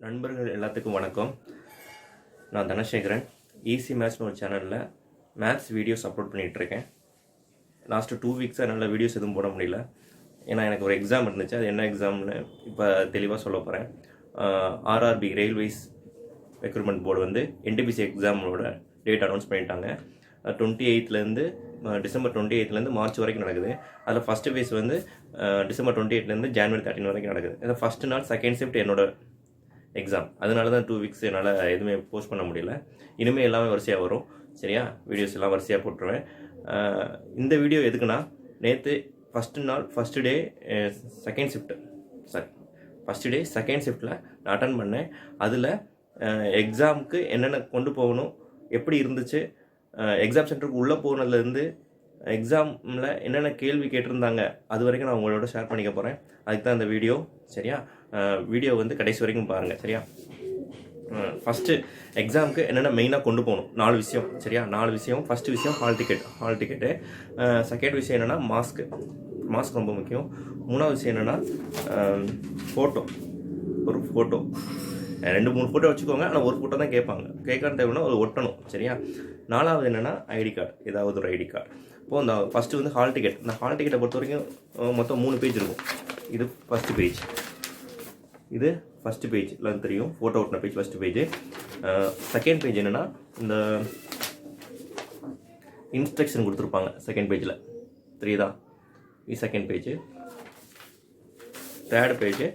நண்பர்கள் எல்லாத்துக்கும் வணக்கம். நான் தனசேகரன். ஈஸி மேத்ஸ்னு ஒரு சேனலில் மேத்ஸ் வீடியோஸ் அப்லோட் பண்ணிகிட்ருக்கேன். லாஸ்ட்டு 2 வீக்ஸாக என்னால் வீடியோஸ் எதுவும் போட முடியல. ஏன்னா எனக்கு ஒரு எக்ஸாம் இருந்துச்சு. அது என்ன எக்ஸாம்னு இப்போ தெளிவாக சொல்ல போகிறேன். ஆர்ஆர்பி ரயில்வேஸ் ரெக்ரூட்மெண்ட் போர்டு வந்து என்டிபிசி எக்ஸாமோட டேட் அனௌன்ஸ் பண்ணிட்டாங்க. 28லேருந்து டிசம்பர் 28லேருந்து மார்ச் வரைக்கும் நடக்குது. அதில் ஃபஸ்ட்டு ஃபேஸ் வந்து டிசம்பர் 28லேருந்து ஜனவரி 13 வரைக்கும் நடக்குது. அதில் ஃபஸ்ட்டு நாள் செகண்ட் ஷிஃப்ட் என்னோட எக்ஸாம். அதனால தான் 2 வீக்ஸ் என்னால் எதுவுமே போஸ்ட் பண்ண முடியல. இனிமேல் எல்லாமே வரிசையாக வரும். சரியா? வீடியோஸ் எல்லாம் வரிசையாக போட்டுருவேன். இந்த வீடியோ எதுக்குன்னா, நேற்று ஃபஸ்ட்டு டே செகண்ட் ஷிஃப்ட்டில் நான் அட்டன் பண்ணேன். அதில் எக்ஸாமுக்கு என்னென்ன கொண்டு போகணும், எப்படி இருந்துச்சு, எக்ஸாம் சென்டருக்கு உள்ளே போனதுலேருந்து எக்ஸாமில் என்னென்ன கேள்வி கேட்டிருந்தாங்க, அது வரைக்கும் நான் உங்களோட ஷேர் பண்ணிக்க போகிறேன். அதுக்கு தான் இந்த வீடியோ. சரியா? வீடியோ வந்து கடைசி வரைக்கும் பாருங்கள். சரியா? ஃபஸ்ட்டு எக்ஸாமுக்கு என்னென்ன மெயினாக கொண்டு போகணும், 4 விஷயம். சரியா? 4 விஷயம். ஃபஸ்ட்டு விஷயம் ஹால் டிக்கெட்டு. செகண்ட் விஷயம் என்னென்னா மாஸ்க் ரொம்ப முக்கியம். 3வது விஷயம் என்னென்னா ஒரு ஃபோட்டோ. 2-3 ஃபோட்டோ வச்சுக்கோங்க. ஆனால் ஒரு ஃபோட்டோ தான் கேட்கான்னு தேவைன்னா ஒரு ஒட்டணும். சரியா? 4வது என்னென்னா ஐடி கார்டு, ஏதாவது ஒரு ஐடி கார்டு. இப்போது இந்த ஃபஸ்ட்டு வந்து ஹால் டிக்கெட். இந்த ஹால் டிக்கெட்டை பொறுத்த வரைக்கும் மொத்தம் 3 பேஜ் இருக்கும். இது ஃபஸ்ட்டு பேஜ். இது ஃபஸ்ட்டு பேஜ்லாம் தெரியும், ஃபோட்டோ ஒட்டின page first page. Second page என்னென்னா, இந்த இன்ஸ்ட்ரக்ஷன் கொடுத்துருப்பாங்க செகண்ட் பேஜில். தெரியுதா? இது செகண்ட் பேஜ். தேர்டு பேஜ்,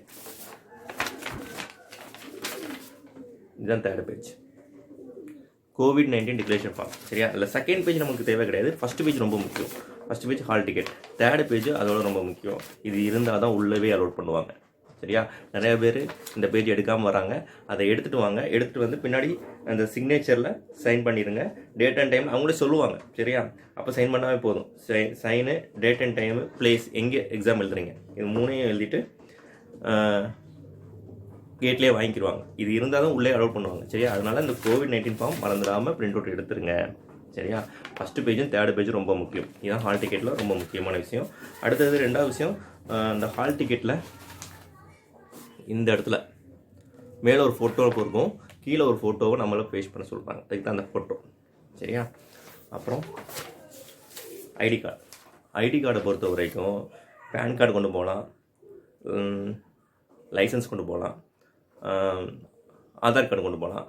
இதுதான் third page. COVID-19 declaration form. சரியா? அதில் செகண்ட் பேஜ் நமக்கு தேவை கிடையாது. ஃபஸ்ட்டு பேஜ் ரொம்ப முக்கியம். First page hall ticket. Third page அதோட ரொம்ப முக்கியம். இது இருந்தால் தான் உள்ளவே அலோட் பண்ணுவாங்க. சரியா? நிறையா பேர் இந்த பேஜ் எடுக்காமல் வராங்க. அதை எடுத்துகிட்டு வந்து பின்னாடி அந்த சிக்னேச்சரில் சைன் பண்ணிடுங்க. டேட் அண்ட் டைம் அவங்களே சொல்லுவாங்க. சரியா? அப்போ சைன் பண்ணாவே போதும். Sign, date and time, place, எங்கே எக்ஸாம் எழுதுறீங்க, இது 3ஐயும் எழுதிட்டு கேட்லேயே வாங்கிக்கிடுவாங்க. இது இருந்தால் தான் உள்ளே அலோட் பண்ணுவாங்க. சரியா? அதனால் இந்த COVID-19 ஃபார்ம் மறந்துடாமல் பிரிண்ட் அவுட் எடுத்துருங்க. சரியா? ஃபஸ்ட்டு பேஜும் தேர்டு பேஜும் ரொம்ப முக்கியம். இதுதான் ஹால் டிக்கெட்டில் ரொம்ப முக்கியமான விஷயம். அடுத்தது 2வது விஷயம், இந்த ஹால் டிக்கெட்டில் இந்த இடத்துல மேலே ஒரு ஃபோட்டோ இருக்கும், கீழே ஒரு ஃபோட்டோவை நம்மளை பேஸ்ட் பண்ண சொல்கிறாங்க. அதுக்கு தான் அந்த ஃபோட்டோ. சரியா? அப்புறம் ஐடி கார்டை பொறுத்த வரைக்கும் பேன் கார்டு கொண்டு போகலாம், லைசன்ஸ் கொண்டு போகலாம், ஆதார் கார்டு கொண்டு போகலாம்,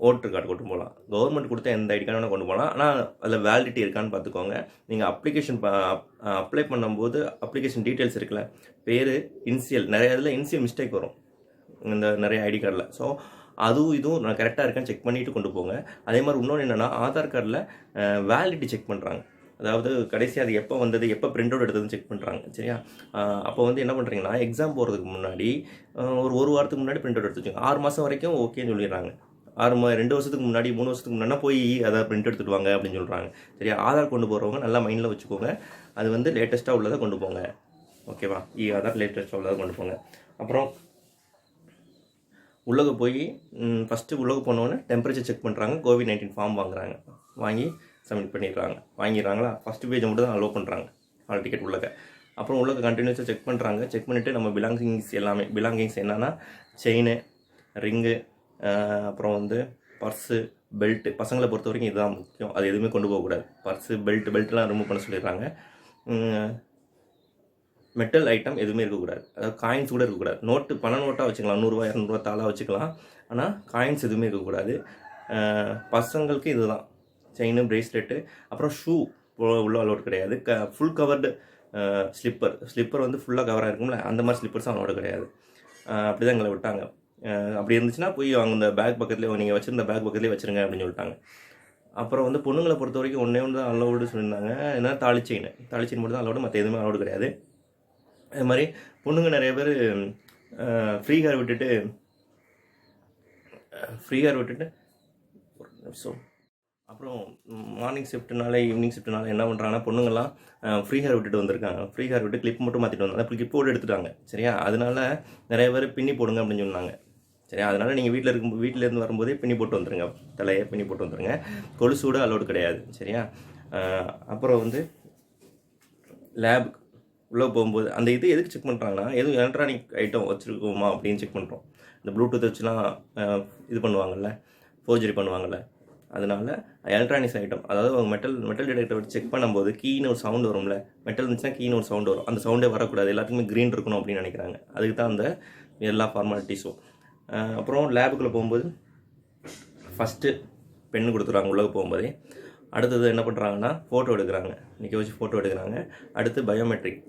ஓட்டர் கார்டு கொண்டு போகலாம். கவர்மெண்ட் கொடுத்த எந்த ஐடி கார்டு வேணால் கொண்டு போகலாம். ஆனால் அதில் வேலிடிட்டி இருக்கான்னு பார்த்துக்கோங்க. நீங்கள் அப்ளை பண்ணும்போது அப்ளிகேஷன் டீட்டெயில்ஸ் இருக்குல்ல, பேர், இனிஷியல், நிறைய இதில் இனிஷியல் மிஸ்டேக் வரும் இந்த நிறைய ஐடி கார்டில். ஸோ இதுவும் நான் கரெக்டாக இருக்கான்னு செக் பண்ணிவிட்டு கொண்டு போங்க. அதே மாதிரி இன்னொன்று என்னென்னா, ஆதார் கார்டில் வேலிடிட்டி செக் பண்ணுறாங்க. அதாவது கடைசி அது எப்போ வந்தது, எப்போ பிரிண்ட் அவுட் எடுத்ததுன்னு செக் பண்ணுறாங்க. சரியா? அப்போ வந்து என்ன பண்ணுறீங்கன்னா, எக்ஸாம் போகிறதுக்கு முன்னாடி ஒரு வாரத்துக்கு முன்னாடி பிரிண்ட் அவுட் எடுத்து வச்சுக்கோங்க. 6 மாதம் வரைக்கும் ஓகேன்னு சொல்லிடுறாங்க. 2 வருஷத்துக்கு முன்னாடி, 3 வருஷத்துக்கு முன்னாடி போய் அதை பிரிண்ட் எடுத்துகிட்டு வாங்க அப்படின்னு சொல்கிறாங்க. சரியா? ஆதார் கொண்டு போகிறவங்க நல்லா மைண்டில் வச்சுக்கோங்க. அது வந்து லேட்டஸ்ட்டாக உள்ளதை கொண்டு போங்க. ஓகேவா? ஆதார் லேட்டஸ்ட்டாக உள்ளதை கொண்டு போங்க. அப்புறம் உள்ளே போய் ஃபஸ்ட்டு உள்ளே போனோன்னே டெம்பரேச்சர் செக் பண்ணுறாங்க. COVID-19 ஃபார்ம் வாங்கி சப்மிட் வாங்கிடுறாங்களா? ஃபஸ்ட்டு பேஜை மட்டும் தான் அலோவ் பண்ணுறாங்க ஹால் டிக்கெட் உள்ளக. அப்புறம் உள்ளக கண்டினியூஸாக செக் பண்ணிவிட்டு நம்ம பிலாங்கிங்ஸ் என்னென்னா, செயின், ரிங்கு, அப்புறம் வந்து பர்ஸு, பெல்ட்டு. பசங்களை பொறுத்த வரைக்கும் இதுதான் முக்கியம். அது எதுவுமே கொண்டு போகக்கூடாது. பர்ஸு, பெல்ட்லாம் ரிமூவ் பண்ண சொல்லிடுறாங்க. மெட்டல் ஐட்டம் எதுவுமே இருக்கக்கூடாது. அதாவது காயின்ஸ் கூட இருக்கக்கூடாது. பண நோட்டாக வச்சுக்கலாம், 100 ரூபா 200 ரூபா தாளாக வச்சுக்கலாம். ஆனால் காயின்ஸ் எதுவுமே இருக்கக்கூடாது. பசங்களுக்கு இதுதான், செயின், பிரேஸ்லெட்டு. அப்புறம் ஷூ உள்ள அலோட் கிடையாது. ஃபுல் கவர்டு ஸ்லிப்பர் வந்து ஃபுல்லாக கவராக இருக்கும்ல, அந்த மாதிரி ஸ்லிப்பர்ஸும் அலோடு கிடையாது. அப்படி தான் எங்களை விட்டாங்க. அப்படி இருந்துச்சுன்னா போய் அவங்க இந்த பேக் பக்கத்துலேயே, நீங்கள் வச்சுருந்த பேக் பக்கத்துலேயே வச்சுருங்க அப்படின்னு சொல்லிட்டாங்க. அப்புறம் வந்து பொண்ணுங்களை பொறுத்த வரைக்கும் ஒன்று தான் அலோடு சொல்லியிருந்தாங்க. ஏன்னா தாலி செயின் மட்டும் தான் அலோடு, மற்ற எதுவுமே அலோடு கிடையாது. அது மாதிரி பொண்ணுங்க நிறைய பேர் ஃப்ரீ ஹேர் விட்டுட்டு ஒரு நிமிஷம். அப்புறம் மார்னிங் ஷிஃப்ட்னால ஈவினிங் ஷிஃப்ட்னால என்ன பண்ணுறாங்கன்னா, பொண்ணுங்கள்லாம் ஃப்ரீ ஹேர் விட்டுட்டு வந்திருக்காங்க. ஃப்ரீ ஹேர் விட்டு கிளிப் மட்டும் மாற்றிட்டு வந்தாங்க. அப்போ கிளிப் போட்டு எடுத்துட்டாங்க. சரியா? அதனால நிறைய பேர் பின்னி போடுங்க அப்படின்னு சொன்னாங்க. சரியா? அதனால் நீங்கள் வீட்டிலேருந்து வரும்போதே பின்னி போட்டு வந்துடுங்க. தலையை பின்னி போட்டு வந்துடுங்க. கொலுசூட அலோடு கிடையாது. சரியா? அப்புறம் வந்து லேப் உள்ளே போகும்போது அந்த இது எதுக்கு செக் பண்ணுறாங்கன்னா, எதுவும் எலக்ட்ரானிக் ஐட்டம் வச்சுருக்கோமா அப்படின்னு செக் பண்ணுறோம். இந்த ப்ளூடூத் வச்சுலாம் இது பண்ணுவாங்கள்ல, ஃபோர்ஜரி பண்ணுவாங்கள்ல. அதனால எலக்ட்ரானிக்ஸ் ஐட்டம், அதாவது அவங்க மெட்டல் டிடெக்டர் வச்சு செக் பண்ணும்போது கீன்னு ஒரு சவுண்ட் வரும்ல, மெட்டல் இருந்துச்சுன்னா கீன்னு ஒரு சவுண்ட் வரும். அந்த சவுண்டே வரக்கூடாது, எல்லாத்துக்குமே க்ரீன் இருக்கணும் அப்படின்னு நினைக்கிறாங்க. அதுக்கு தான் அந்த எல்லா ஃபார்மாலிட்டிஸும். அப்புறம் லேபுக்குள்ளே போகும்போது ஃபஸ்ட்டு பென் கொடுத்துருவாங்க உள்ளே போகும்போதே. அடுத்தது என்ன பண்ணுறாங்கன்னா ஃபோட்டோ எடுக்கிறாங்க, நிற்க வச்சு ஃபோட்டோ எடுக்கிறாங்க. அடுத்து பயோமெட்ரிக்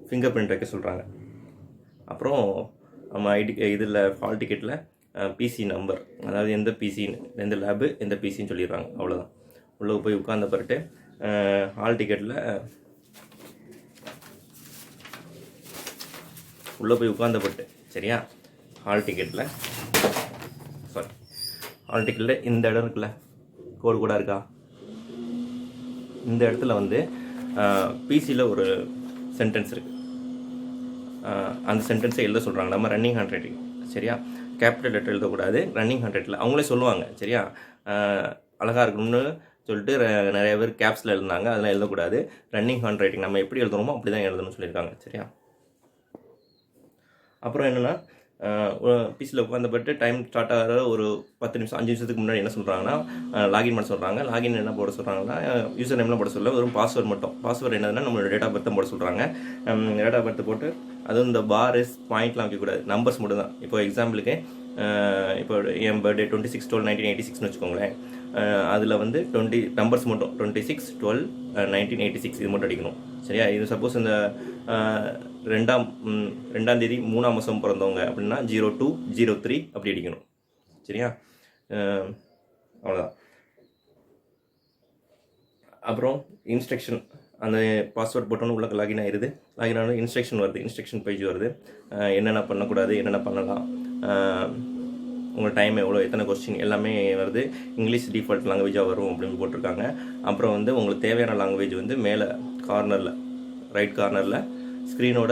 ஃபிங்கர் பிரிண்ட் வைக்க சொல்கிறாங்க. அப்புறம் நம்ம இதில் ஹால் டிக்கெட்டில் பிசி நம்பர், அதாவது எந்த பிசின்னு, எந்த லேபு எந்த பிசின்னு சொல்லிடுறாங்க. அவ்வளோதான். உள்ளே போய் உட்கார்ந்த பிறகு ஹால் டிக்கெட்டில் உள்ளே போய் உட்கார்ந்த பிறகு சரியா, ஹால் டிக்கெட்டில் இந்த இடம் இருக்குல்ல, கோடு கூட இருக்கா, இந்த இடத்துல வந்து பிசியில் ஒரு சென்டென்ஸ் இருக்குது. அந்த சென்டென்ஸை எழுத சொல்கிறாங்க. நம்ம ரன்னிங் ஹேண்ட் ரைட்டிங் சரியா, கேபிட்டல் லெட்டர் எழுதக்கூடாது, ரன்னிங் ஹேண்ட் ரைட்டில் அவங்களே சொல்லுவாங்க சரியா. அழகாக இருக்கணும்னு சொல்லிட்டு நிறைய பேர் கேப்ஸில் எழுதுனாங்க, அதெல்லாம் எழுதக்கூடாது. ரன்னிங் ஹேண்ட் ரைட்டிங் நம்ம எப்படி எழுதணுமோ அப்படி தான் எழுதணும்னு சொல்லியிருக்காங்க சரியா. அப்புறம் என்னென்னா பிசியில் உட்காந்துப்பட்டு டைம் ஸ்டார்ட் ஆகிற ஒரு 10 நிமிஷம் 5 நிமிஷத்துக்கு முன்னாடி என்ன சொல்கிறாங்கன்னா லாகின் பண்ண சொல்கிறாங்க. லாகின் என்ன போட சொல்கிறாங்கன்னா யூசர் நேம்லாம் போட சொல்ல, வெறும் பாஸ்வேர்டு மட்டும். பாஸ்வேர்டு என்னதுன்னா நம்மளோட டேட் ஆஃப் பர்த் போட சொல்கிறாங்க. டேட் ஆஃப் பர்த் போட்டு அதுவும் இந்த பாரிஸ் பாயிண்ட்லாம் வைக்கக்கூடாது, நம்பர்ஸ் மட்டும் தான். இப்போ எக்ஸாம்பிளுக்கு இப்போ என் பர்த்டே 26/12/1986னு வச்சுக்கோங்களேன். அதில் வந்து 20 நம்பர்ஸ் மட்டும் 26/12/1986 இது மட்டும் அடிக்கணும் சரியா. இது சப்போஸ் இந்த 2ஆம் தேதி 3ஆம் மாதம் பிறந்தவங்க அப்படின்னா 0203 அப்படி அடிக்கணும் சரியா. அவ்வளோதான். அப்புறம் இன்ஸ்ட்ரக்ஷன், அந்த பாஸ்வேர்ட் போட்டோன்னு உள்ள லாகின் ஆயிடுது. லாகின் ஆனது இன்ஸ்ட்ரக்ஷன் வருது, இன்ஸ்ட்ரக்ஷன் பேஜ் வருது. என்னென்ன பண்ணக்கூடாது, என்னென்ன பண்ணலாம், உங்கள் டைம் எவ்வளோ, எத்தனை கொஸ்டின் எல்லாமே வருது. இங்கிலீஷ் டிஃபால்ட் லாங்குவேஜாக வரும் அப்படின்னு போட்டிருக்காங்க. அப்புறம் வந்து உங்களுக்கு தேவையான லாங்குவேஜ் வந்து மேலே கார்னரில், ரைட் கார்னரில் ஸ்க்ரீனோட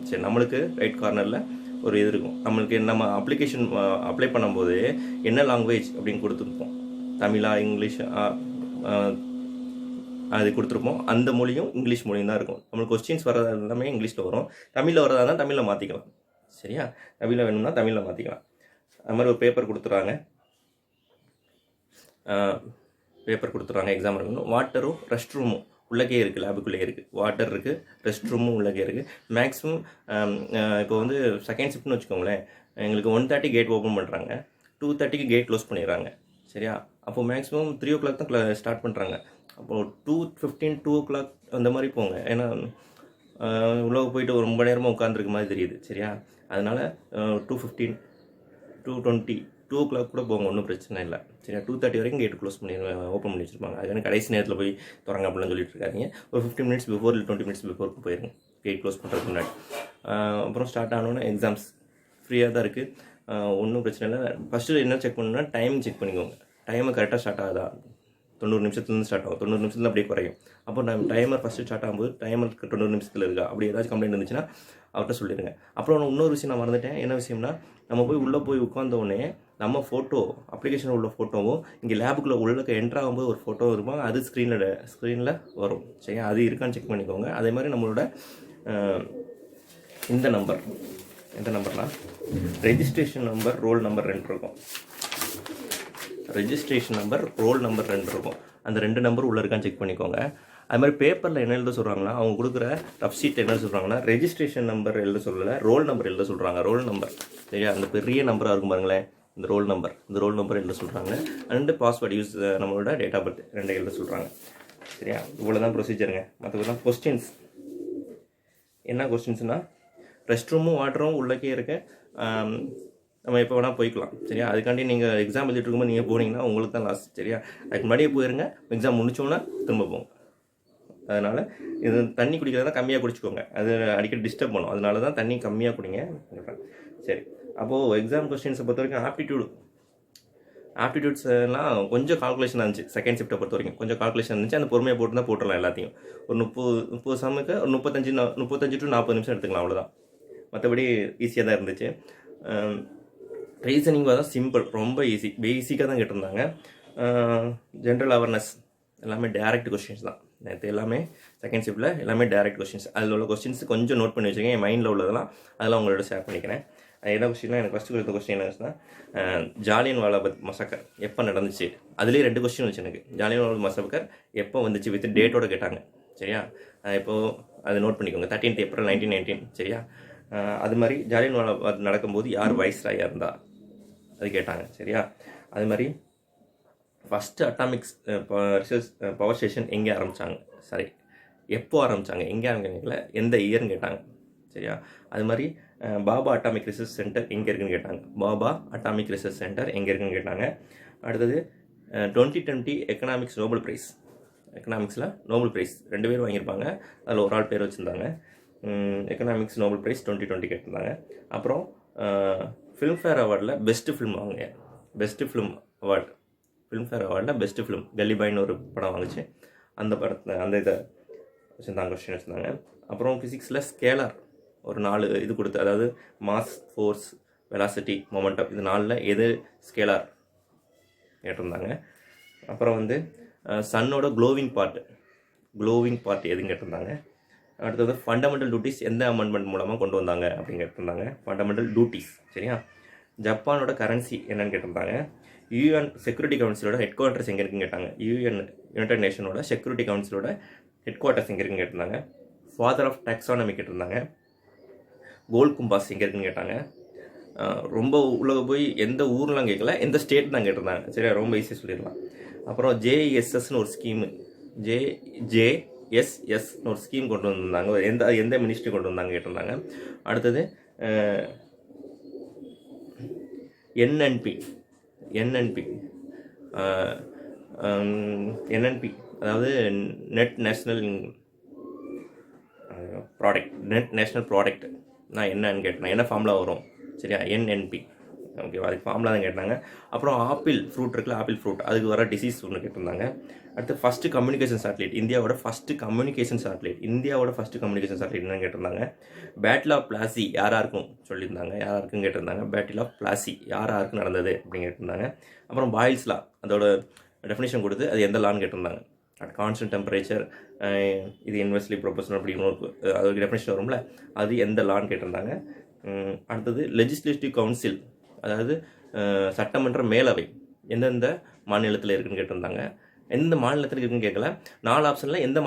சரி நம்மளுக்கு ரைட் கார்னரில் ஒரு இது இருக்கும். நம்மளுக்கு நம்ம அப்ளிகேஷன் அப்ளை பண்ணும்போது என்ன லாங்குவேஜ் அப்படின்னு கொடுத்துருப்போம், தமிழா இங்கிலீஷ் அது கொடுத்துருப்போம். அந்த மொழியும் இங்கிலீஷ் மொழியும் தான் இருக்கும். நம்மளுக்கு கொஸ்டின்ஸ் வர்றது எல்லாமே இங்கிலீஷில் வரும். தமிழில் வரதா தான் தமிழில் மாற்றிக்கலாம் சரியா. தமிழில் வேணும்னா தமிழில் மாற்றிக்கலாம். அது மாதிரி ஒரு பேப்பர் கொடுத்துட்றாங்க, எக்ஸாம் இருக்கணும். வாட்டரும் ரெஸ்ட் ரூமும் உள்ளக்கே இருக்குது, லேபுக்குள்ளே இருக்குது. வாட்டர் இருக்குது, ரெஸ்ட் ரூமும் உள்ளக்கே இருக்குது. மேக்ஸிமம் இப்போ வந்து செகண்ட் ஷிஃப்ட்னு வச்சுக்கோங்களேன், எங்களுக்கு 1:30 கேட் ஓப்பன் பண்ணுறாங்க, 2:30க்கு கேட் க்ளோஸ் பண்ணிடுறாங்க சரியா. அப்போது மேக்ஸிமம் 3 o'clock தான் ஸ்டார்ட் பண்ணுறாங்க. அப்போது 2:15 2 o'clock அந்த மாதிரி போங்க. ஏன்னா உள்ளே போயிட்டு ஒரு ரொம்ப நேரமாக உட்காந்துருக்க மாதிரி தெரியுது சரியா. அதனால் 2:15 2:20 2 o'clock கூட போங்க, ஒன்றும் பிரச்சனை இல்லை சரியா. 2:30 வரைக்கும் கேட் க்ளோஸ் பண்ணி ஓப்பன் பண்ணி வச்சுருப்பாங்க. அதுக்கான கடைசி நேரத்தில் போய் திறங்க அப்படிலாம் சொல்லிட்டு இருக்காங்க. ஒரு 15 minutes பிஃபோர் இல்லை 20 minutes பிஃபோர் போயிருங்க கேட் க்ளோஸ் பண்ணுறதுக்கு முன்னாடி. அப்புறம் ஸ்டார்ட் ஆனோன்னே எக்ஸாம்ஸ் ஃப்ரீயாக தான் இருக்குது, ஒன்றும் பிரச்சனை இல்லை. ஃபஸ்ட்டு என்ன செக் பண்ணணும்னா டைம் செக் பண்ணிக்கோங்க. டைமை கரெக்டாக ஸ்டார்ட் ஆகுதா, 90 நிமிஷத்துலேருந்து ஸ்டார்ட் ஆகும், 90 நிமிஷத்தில் அப்படியே குறையும். அப்போ நம்ம டைமர் ஃபஸ்ட்டு ஸ்டார்ட் ஆகும்போது டைமர் 90 நிமிஷத்தில் இருக்கா, அப்படி ஏதாச்சும் கம்ப்ளைண்ட் இருந்துச்சுன்னா அவர்கிட்ட சொல்லிடுங்க. அப்புறம் இன்னொரு விஷயம் நான் மறந்துட்டேன். என்ன விஷயம்னா, நம்ம போய் உள்ளே போய் உட்காந்தோடனே நம்ம ஃபோட்டோ, அப்ளிகேஷனில் உள்ள ஃபோட்டோவும் இங்கே லேபுக்குள்ளே உள்ளே என்ட்ரு ஆகும்போது ஒரு ஃபோட்டோ இருக்கும், அது ஸ்க்ரீனில் வரும் சரியா. அது இருக்கான்னு செக் பண்ணிக்கோங்க. அதே மாதிரி நம்மளோட இந்த நம்பர், எந்த நம்பர்னா ரெஜிஸ்ட்ரேஷன் நம்பர், ரோல் நம்பர் 2 இருக்கும். ரெஜிஸ்ட்ரேஷன் நம்பர், ரோல் நம்பர் 2 இருக்கும். அந்த 2 நம்பர் உள்ளே இருக்கான்னு செக் பண்ணிக்கோங்க. அது மாதிரி பேப்பரில் என்ன எழுத சொல்கிறாங்கன்னா, அவங்க கொடுக்குற ரஃப் ஷீட் என்ன சொல்கிறாங்கன்னா, ரெஜிஸ்ட்ரேஷன் நம்பர் எழுத சொல்லலை, ரோல் நம்பர் எழுத சொல்கிறாங்க. ரோல் நம்பர் சரியா, அந்த பெரிய நம்பராக இருக்கும் பாருங்களேன், இந்த ரோல் நம்பர் எழுத சொல்கிறாங்க. அண்டு பாஸ்வேர்டு யூஸ், நம்மளோட டேட் ஆஃப் பர்த் 2 எழுத சொல்கிறாங்க சரியா. இவ்வளோ தான் ப்ரொசீஜருங்க. மற்றபடிலாம் கொஸ்டின்ஸ் என்ன கொஸ்டின்ஸ்னால், ரெஸ்ட் ரூமும் வாட்டரும் உள்ளக்கே இருக்கு, நம்ம எப்போ வேணால் போய்க்கலாம் சரியா. அதுக்காண்டி நீங்கள் எக்ஸாம் எழுதிட்டு இருக்கும்போது நீங்கள் போனீங்கன்னா உங்களுக்கு தான் லாஸ் சரியா. அதுக்கு முன்னாடியே போயிருங்க, எக்ஸாம் முடிச்சோன்னா திரும்ப போங்க. அதனால் இது தண்ணி குடிக்கிறதா கம்மியாக குடிச்சிக்கோங்க, அது அடிக்கடி டிஸ்டர்ப் பண்ணும். அதனால தான் தண்ணி கம்மியாக குடிங்க சரி. அப்போது எக்ஸாம் கொஸ்டின்ஸை பொறுத்த வரைக்கும் ஆப்டிடியூட்ஸ்லாம் கொஞ்சம் கால்குலேஷன் இருந்துச்சு. செகண்ட் ஷிஃப்ட்டை பொறுத்த வரைக்கும் கொஞ்சம் கால்குலேஷன் இருந்துச்சு. அந்த பொறுமையை போட்டு தான் போட்டுடலாம் எல்லாத்தையும். ஒரு 30 சம்முக்கு ஒரு 35 to 40 நிமிஷம் எடுத்துக்கலாம், அவ்வளோதான். மற்றபடி ஈஸியாக தான் இருந்துச்சு. ரீசனிங் தான் சிம்பிள், ரொம்ப பேசிக்காக தான் கேட்டிருந்தாங்க. ஜென்ரல் அவேர்னஸ் எல்லாமே டைரக்ட் கொஸ்டின்ஸ் தான். நேற்று எல்லாமே செகண்ட் ஷிஃப்ட்டில் எல்லாமே டேரக்ட் கொஸ்டின்ஸ். அதில் உள்ள கொஸ்டின்ஸ் கொஞ்சம் நோட் பண்ணி வச்சுக்கேன். என் மைண்டில் உள்ளதெல்லாம் அதெல்லாம் உங்களோட ஷேர் பண்ணிக்கிறேன். என்ன கொஸ்டின்னா, எனக்கு ஃபஸ்ட்டு கொடுத்த கொஸ்டின் என்னச்சுன்னா, ஜாலியன்வாலாபாக் மசக்கர் எப்போ நடந்துச்சு. அதுலேயே 2 கொஸ்டின் வச்சு எனக்கு. ஜாலியன்வாலாபாக் மசக்கர் எப்போ வந்துச்சு வித் டேட்டோட கேட்டாங்க. சரியா, இப்போது அதை நோட் பண்ணிக்கோங்க. 13th April 1919. சரியா, அது மாதிரி ஜாலியன்வாலாபாக் நடக்கும்போது யார் வைஸ்ராயாக இருந்தா அது கேட்டாங்க. சரியா, அது மாதிரி first Atomics research power station எங்கே ஆரம்பித்தாங்க, சாரி எப்போ ஆரம்பித்தாங்க, எங்கே ஆரம்பிக்கல, எந்த இயர்னு கேட்டாங்க. சரியா, அது மாதிரி பாபா அட்டாமிக் ரிசர்ச் சென்டர் எங்கே இருக்குன்னு கேட்டாங்க. பாபா அட்டாமிக் ரிசர்ச் சென்டர் எங்கே இருக்குன்னு கேட்டாங்க. அடுத்தது 2020 எக்கனாமிக்ஸ் நோபல் ப்ரைஸ். எக்கனாமிக்ஸில் நோபல் ப்ரைஸ் 2 பேர் வாங்கியிருப்பாங்க. அதில் ஒரு ஆள் பேர் வச்சுருந்தாங்க. எக்கனாமிக்ஸ் நோபல் ப்ரைஸ் 2020 கேட்டிருந்தாங்க. அப்புறம் ஃபிலிம்ஃபேர் அவார்டில் பெஸ்ட்டு ஃபிலிம் வாங்க. பெஸ்ட்டு ஃபிலிம் அவார்டு, ஃபிலிம்ஃபேர் அவார்டில் பெஸ்ட்டு ஃபிலிம் கல்லிபாய்னு ஒரு படம் வாங்குச்சு. அந்த படத்தை அந்த இதை வச்சுருந்தாங்க, கொஸ்டின் வச்சுருந்தாங்க. அப்புறம் ஃபிசிக்ஸில் ஸ்கேலார் ஒரு 4 இது கொடுத்து, அதாவது மாஸ், ஃபோர்ஸ், வெலாசிட்டி, மொமெண்டம், இது 4ல் எது ஸ்கேலார் கேட்டிருந்தாங்க. அப்புறம் வந்து சன்னோட க்ளோவிங் பார்ட் எதுன்னு கேட்டிருந்தாங்க. அடுத்தது ஃபண்டமெண்டல் டியூட்டிஸ் எந்த அமெண்ட்மெண்ட் மூலமாக கொண்டு வந்தாங்க அப்படின்னு கேட்டிருந்தாங்க. Fundamental duties. சரியா, ஜப்பானோட கரன்சி என்னன்னு கேட்டிருந்தாங்க. யூஎன் செக்யூரிட்டி கவுன்சிலோட ஹெட் குவார்ட்டர்ஸ் எங்கே இருக்குன்னு கேட்டாங்க. யுனைடெட் நேஷனோட செக்யூரிட்டி கவுன்சிலோட ஹெட் குவார்ட்டர்ஸ் எங்கே இருக்குன்னு கேட்டிருந்தாங்க. ஃபாதர் ஆஃப் டாக்ஸானமி கேட்டிருந்தாங்க. கோல்ட் கும்பாஸ் எங்கே இருக்குன்னு கேட்டாங்க. ரொம்ப உலக போய் எந்த ஊர்லாம் கேட்கல, எந்த ஸ்டேட் தான் கேட்டிருந்தாங்க. சரியா, ரொம்ப ஈஸியாக சொல்லிடலாம். அப்புறம் ஜேஎஸ்எஸ்ன்னு ஒரு ஸ்கீமு, ஜேஎஸ்எஸ்ன்னு ஒரு ஸ்கீம் கொண்டு வந்திருந்தாங்க. எந்த மினிஸ்ட்ரி கொண்டு வந்தாங்க கேட்டிருந்தாங்க. அடுத்தது என்என்பி, அதாவது நெட் நேஷ்னல் ப்ராடக்ட் நான் என்னன்னு கேட்டேன். என்ன ஃபார்முலா வரும். சரியா, என்என்பி. ஓகேவா, அதுக்கு ஃபார்முலா தான் கேட்டாங்க. அப்புறம் ஆப்பிள் ஃப்ரூட் இருக்குல்ல, ஆப்பிள் ஃப்ரூட், அதுக்கு வர டிசீஸ் ஒன்று கேட்டிருந்தாங்க. அடுத்து ஃபஸ்ட்டு கம்யூனிகேஷன் சேட்டலைட், இந்தியாவோட ஃபஸ்ட்டு கம்யூனிகேஷன் சேட்டலைட் என்னன்னு கேட்டிருந்தாங்க. பேட்டில் ஆஃப் பிளாசி யாராருக்கும் சொல்லியிருந்தாங்க, யாராருக்கும் கேட்டிருந்தாங்க. பேட்டில் ஆஃப் பிளாசி யாராருக்கு நடந்தது அப்படின்னு கேட்டிருந்தாங்க. அப்புறம் பாயில்ஸ் லா, அதோட டெஃபினேஷன் கொடுத்து அது எந்த லான்னு கேட்டிருந்தாங்க. கான்ஸ்டன்ட் டெம்பரேச்சர், இது இன்வெர்ஸ்லி ப்ரொபோஷனல் அப்படின்னு அதோட டெஃபினேஷன் வரும்ல, அது எந்த லான்னு கேட்டிருந்தாங்க. அடுத்தது லெஜிஸ்லேட்டிவ் கவுன்சில், அதாவது சட்டமன்ற மேலவை எந்தெந்த மாநிலத்தில் இருக்குன்னு கேட்டிருந்தாங்க. எந்த மாநிலத்தில் இருக்குன்னு கேட்கல, 4 ஆப்ஷனில் எந்த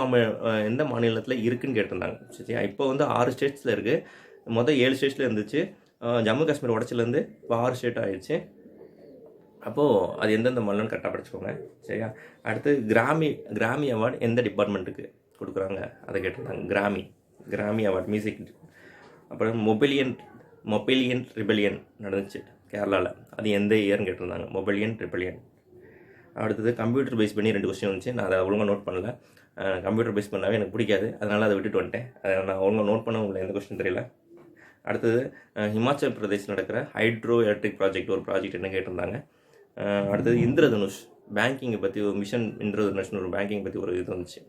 மாநிலத்தில் இருக்குன்னு கேட்டிருந்தாங்க. சரியா, இப்போ வந்து 6 ஸ்டேட்ஸில் இருக்குது. மொதல் 7 ஸ்டேட்ஸில் இருந்துச்சு. ஜம்மு காஷ்மீர் உடச்சிலேருந்து இப்போ 6 ஸ்டேட் ஆகிடுச்சு. அப்போது அது எந்தெந்த மாநிலம்னு கரெக்டாக படிச்சுக்கோங்க. சரியா, அடுத்து கிராமி அவார்டு எந்த டிபார்ட்மெண்ட்டுக்கு கொடுக்குறாங்க அதை கேட்டிருந்தாங்க. கிராமி அவார்டு மியூசிக். அப்புறம் மொபைலியன் ரிபெலியன் நடந்துச்சு கேரளாவில், அது எந்த இயர்னு கேட்டிருந்தாங்க. மொபைலியன் ரிபெலியன். அடுத்தது கம்ப்யூட்டர் பேஸ் பண்ணி 2 கொஸ்டின் வந்துச்சு. நான் அதை ஒழுங்காக நோட் பண்ணல. கம்ப்யூட்டர் பேஸ் பண்ணாவே எனக்கு பிடிக்காது, அதனால் அதை விட்டுட்டு வந்துட்டேன். அதை நான் ஒழுங்காக நோட் பண்ண உங்களுக்கு எந்த கொஸ்டின் தெரியல. அடுத்தது ஹிமாச்சல் பிரதேஷ் நடக்கிற ஹைட்ரோ எலக்ட்ரிக் ப்ராஜெக்ட், ஒரு ப்ராஜெக்ட் என்ன கேட்டிருந்தாங்க. அடுத்தது இந்திரதனுஷ் பேங்கிங்கை பற்றி ஒரு மிஷன், இந்திரதனுஷ்னு ஒரு பேங்கிங் பற்றி ஒரு இது வந்துச்சு.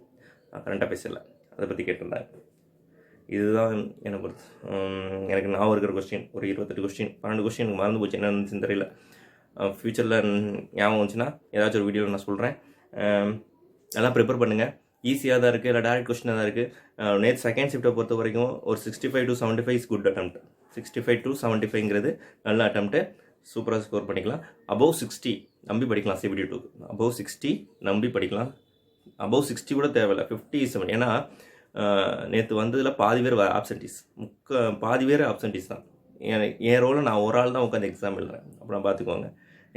கரண்ட்டாக பேசலை, அதை பற்றி கேட்டிருந்தாங்க. இதுதான் என்னை பொறுத்து எனக்கு ஞாபகம் இருக்கிற கொஸ்டின். ஒரு 28 கொஸ்டின், 12 கொஸ்டின் எனக்கு மறந்து போச்சு, என்ன இருந்துச்சுன்னு தெரியல. ஃப்யூச்சரில் ஞாபகம் வந்துச்சுன்னா ஏதாச்சும் ஒரு வீடியோவில் நான் சொல்கிறேன். நல்லா ப்ரிப்பேர் பண்ணுங்கள். ஈஸியாக தான் இருக்குது, இல்லை டேரக்ட் கொஸ்டினாக தான் இருக்குது. நேற்று செகண்ட் ஷிஃப்ட்டை பொறுத்த வரைக்கும் ஒரு 65 to 75 is good attempt. 65 to 75ங்கிறது நல்ல அட்டெம்ப்ட்டு, சூப்பராக ஸ்கோர் பண்ணிக்கலாம். above 60 நம்பி படிக்கலாம். CBD 2 above 60 நம்பி படிக்கலாம். above 60 கூட தேவையில்லை, 57. ஏன்னா நேற்று வந்ததில் பாதி பேர் ஆப்சன்டீஸ் தான். என் ரோலில் நான் ஒரு ஆள் தான் உட்காந்து எக்ஸாம் எழுதுறேன். அப்புறம் பார்த்துக்கோங்க,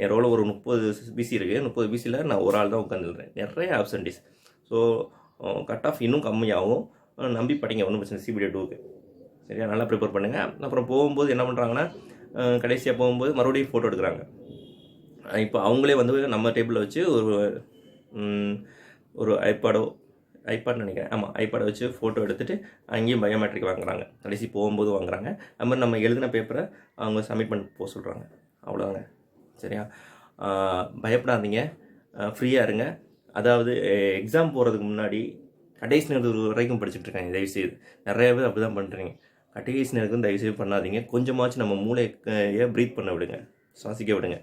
என் ரோலில் ஒரு 30 பிசி இருக்குது. 30 பிசியில் நான் ஒரு ஆள் தான் உட்காந்து எழுதுறேன். நிறைய ஆப்சன்டீஸ். ஸோ கட் ஆஃப் இன்னும் கம்மியாகும். நம்பி படிங்க, ஒன்றும் பிரச்சனை. CBD 2க்கு சரியா, நல்லா ப்ரிப்பேர் பண்ணுங்கள். அப்புறம் போகும்போது என்ன பண்ணுறாங்கன்னா, கடைசியாக போகும்போது மறுபடியும் ஃபோட்டோ எடுக்கிறாங்க. இப்போ அவங்களே வந்து நம்ம டேபிளில் வச்சு ஒரு ஐபாட் நினைக்கிறேன், ஆமாம், ஐபாடை வச்சு ஃபோட்டோ எடுத்துகிட்டு அங்கேயும் பயோமெட்ரிக் வாங்குறாங்க. கடைசி போகும்போது வாங்குறாங்க. அது மாதிரி நம்ம எழுதின பேப்பரை அவங்க சப்மிட் பண்ணி போக சொல்கிறாங்க. அவ்வளோதாங்க. சரியா, பயப்படாதீங்க, ஃப்ரீயாக இருங்க. அதாவது எக்ஸாம் போகிறதுக்கு முன்னாடி கடைசி நேரத்துக்கு வரைக்கும் படிச்சுட்ருக்காங்க. தயவுசெய்து நிறைய பேர் அப்படி தான் பண்ணுறீங்க. கடைசி நேரத்துக்கு தயவுசெய்து பண்ணாதீங்க. கொஞ்சமாச்சும் நம்ம மூளையை ப்ரீத் பண்ண விடுங்க, சுவாசிக்க விடுங்க.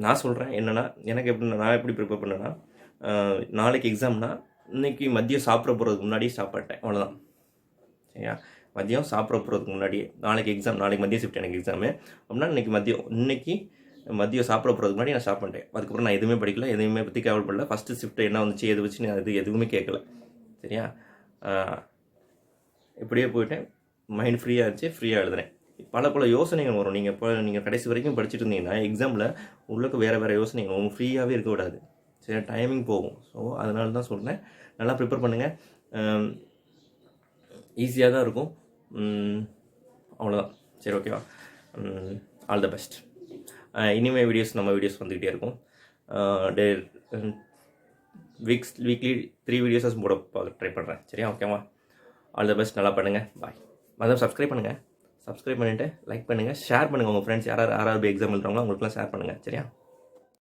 நான் சொல்கிறேன் என்னென்னா, எனக்கு நான் எப்படி ப்ரிப்பேர் பண்ணேன்னா, நாளைக்கு எக்ஸாம்னா இன்றைக்கி மதியம் சாப்பிட போகிறதுக்கு முன்னாடியே ஸ்டாப் பண்ணிட்டேன், அவ்வளோதான். சரியா? மதியம் சாப்பிட போகிறதுக்கு முன்னாடியே, நாளைக்கு எக்ஸாம், நாளைக்கு மதியம் ஷிஃப்ட் எனக்கு எக்ஸாமு அப்படின்னா இன்னைக்கு மதியம் சாப்பிட போகிறதுக்கு முன்னாடி நான் ஸ்டாப் பண்ணிட்டேன். அதுக்கப்புறம் நான் எதுவுமே படிக்கல, எதுவுமே பற்றி கவலைப்படல. ஃபஸ்ட்டு ஷிஃப்ட்டு என்ன வந்துச்சு எது வச்சு நான் எதுவுமே கேட்கல. சரியா? இப்படியே போயிட்டேன். மைண்ட் ஃப்ரீயாக இருந்துச்சு, ஃப்ரீயாக எழுதுனேன். பல யோசனைகள் வரும். நீங்கள் கடைசி வரைக்கும் படிச்சுட்டு இருந்தீங்கன்னா எக்ஸாமில் உள்ளுக்கு வேறு யோசனைகள் உங்களுக்கு ஃப்ரீயாகவே இருக்க விடாது. சரி, டைமிங் போகும். ஸோ அதனால தான் சொல்கிறேன், நல்லா ப்ரிப்பேர் பண்ணுங்கள். ஈஸியாக தான் இருக்கும். அவ்வளோதான். சரி, ஓகேவா? All the best. இனிமேல் நம்ம வீடியோஸ் வந்துக்கிட்டே இருக்கும். வீக்லி 3 வீடியோஸஸ் போட ட்ரை பண்ணுறேன். சரியா? ஓகேவா? All the best. நல்லா பண்ணுங்கள். பாய். அதான் சப்ஸ்கிரைப் பண்ணுங்கள். சப்ஸ்கிரைப் பண்ணிவிட்டு லைக் பண்ணுங்கள், ஷேர் பண்ணுங்கள். உங்கள் ஃப்ரெண்ட்ஸ் யாராவது எக்ஸாம் எழுதுறாங்களோ அவங்களுக்குலாம் ஷேர் பண்ணுங்கள். சரியா?